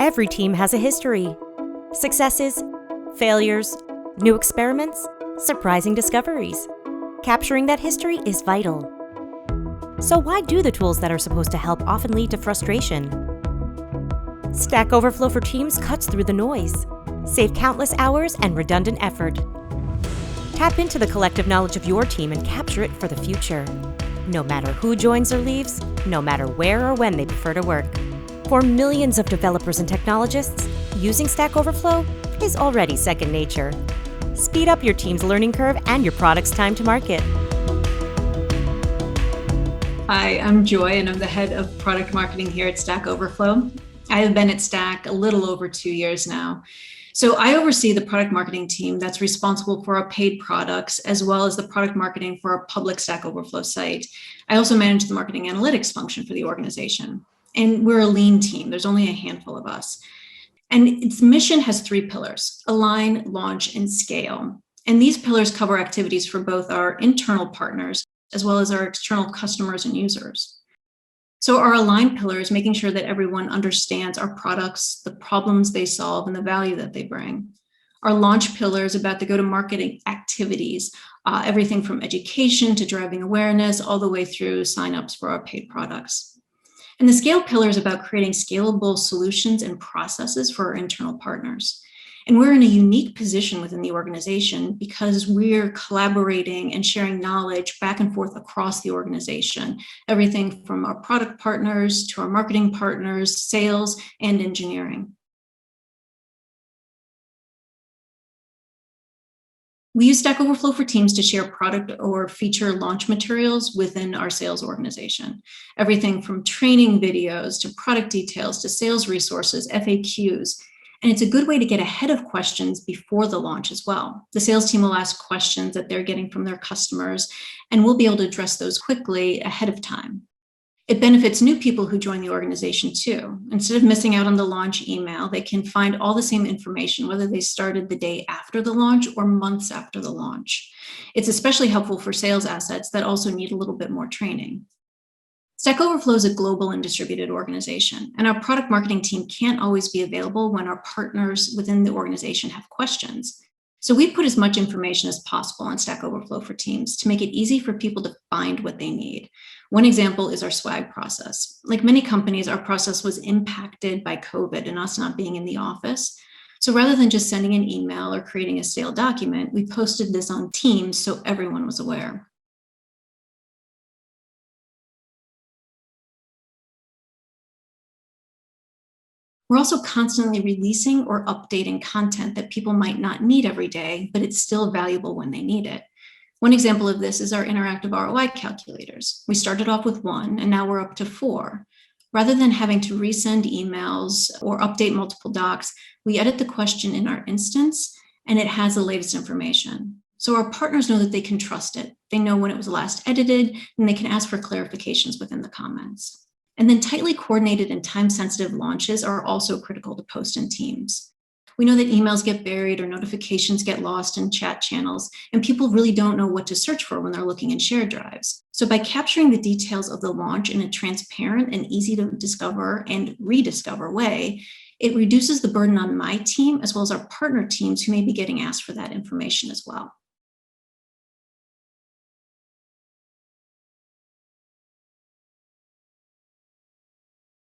Every team has a history. Successes, failures, new experiments, surprising discoveries. Capturing that history is vital. So why do the tools that are supposed to help often lead to frustration? Stack Overflow for Teams cuts through the noise. Save countless hours and redundant effort. Tap into the collective knowledge of your team and capture it for the future. No matter who joins or leaves, no matter where or when they prefer to work. For millions of developers and technologists, using Stack Overflow is already second nature. Speed up your team's learning curve and your product's time to market. Hi, I'm Joy, and I'm the head of product marketing here at Stack Overflow. I have been at Stack a little over 2 years now. So I oversee the product marketing team that's responsible for our paid products, as well as the product marketing for our public Stack Overflow site. I also manage the marketing analytics function for the organization. And we're a lean team. There's only a handful of us. And its mission has 3 pillars: align, launch, and scale. And these pillars cover activities for both our internal partners as well as our external customers and users. So our align pillar is making sure that everyone understands our products, the problems they solve, and the value that they bring. Our launch pillar is about the go-to-market activities, everything from education to driving awareness, all the way through signups for our paid products. And the scale pillar is about creating scalable solutions and processes for our internal partners. And we're in a unique position within the organization because we're collaborating and sharing knowledge back and forth across the organization, everything from our product partners to our marketing partners, sales, and engineering. We use Stack Overflow for Teams to share product or feature launch materials within our sales organization. Everything from training videos to product details to sales resources, FAQs. And it's a good way to get ahead of questions before the launch as well. The sales team will ask questions that they're getting from their customers, and we'll be able to address those quickly ahead of time. It benefits new people who join the organization too. Instead of missing out on the launch email, they can find all the same information, whether they started the day after the launch or months after the launch. It's especially helpful for sales assets that also need a little bit more training. Stack Overflow is a global and distributed organization, and our product marketing team can't always be available when our partners within the organization have questions. So we put as much information as possible on Stack Overflow for Teams to make it easy for people to find what they need. One example is our swag process. Like many companies, our process was impacted by COVID and us not being in the office. So rather than just sending an email or creating a stale document, we posted this on Teams so everyone was aware. We're also constantly releasing or updating content that people might not need every day, but it's still valuable when they need it. One example of this is our interactive ROI calculators. We started off with 1, and now we're up to 4. Rather than having to resend emails or update multiple docs, we edit the question in our instance, and it has the latest information. So our partners know that they can trust it. They know when it was last edited, and they can ask for clarifications within the comments. And then tightly coordinated and time-sensitive launches are also critical to post in Teams. We know that emails get buried or notifications get lost in chat channels, and people really don't know what to search for when they're looking in shared drives. So by capturing the details of the launch in a transparent and easy to discover and rediscover way, it reduces the burden on my team as well as our partner teams who may be getting asked for that information as well.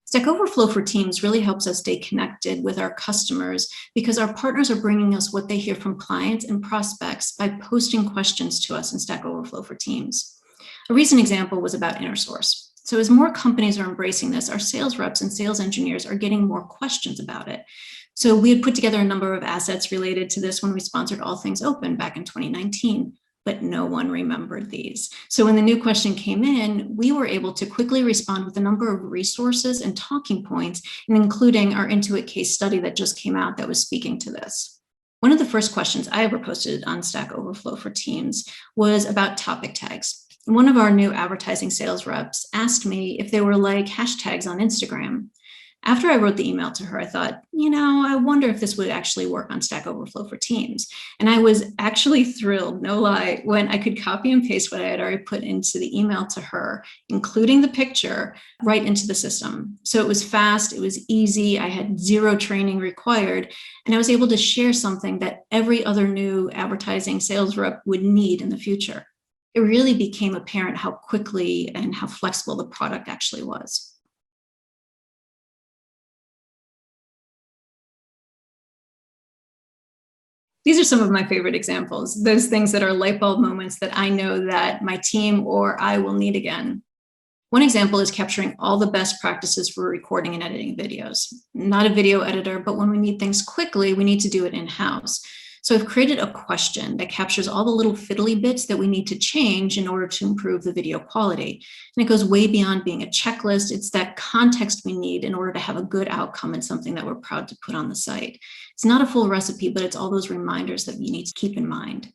Stack Overflow for Teams really helps us stay connected with our customers because our partners are bringing us what they hear from clients and prospects by posting questions to us in Stack Overflow for Teams. A recent example was about InnerSource. So as more companies are embracing this, our sales reps and sales engineers are getting more questions about it. So we had put together a number of assets related to this when we sponsored All Things Open back in 2019. But no one remembered these. So when the new question came in, we were able to quickly respond with a number of resources and talking points, and including our Intuit case study that just came out that was speaking to this. One of the first questions I ever posted on Stack Overflow for Teams was about topic tags. One of our new advertising sales reps asked me if they were like hashtags on Instagram. After I wrote the email to her, I thought, I wonder if this would actually work on Stack Overflow for Teams. And I was actually thrilled, no lie, when I could copy and paste what I had already put into the email to her, including the picture, right into the system. So it was fast, it was easy, I had zero training required, and I was able to share something that every other new advertising sales rep would need in the future. It really became apparent how quickly and how flexible the product actually was. These are some of my favorite examples, those things that are light bulb moments that I know that my team or I will need again. One example is capturing all the best practices for recording and editing videos. Not a video editor, but when we need things quickly, we need to do it in-house. So I've created a question that captures all the little fiddly bits that we need to change in order to improve the video quality. And it goes way beyond being a checklist. It's that context we need in order to have a good outcome and something that we're proud to put on the site. It's not a full recipe, but it's all those reminders that you need to keep in mind.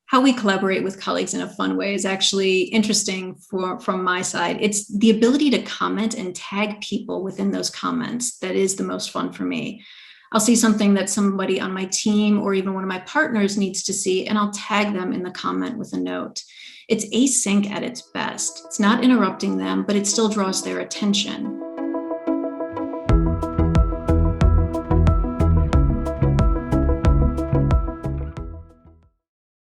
How we collaborate with colleagues in a fun way is actually interesting from my side. It's the ability to comment and tag people within those comments that is the most fun for me. I'll see something that somebody on my team or even one of my partners needs to see, and I'll tag them in the comment with a note. It's async at its best. It's not interrupting them, but it still draws their attention.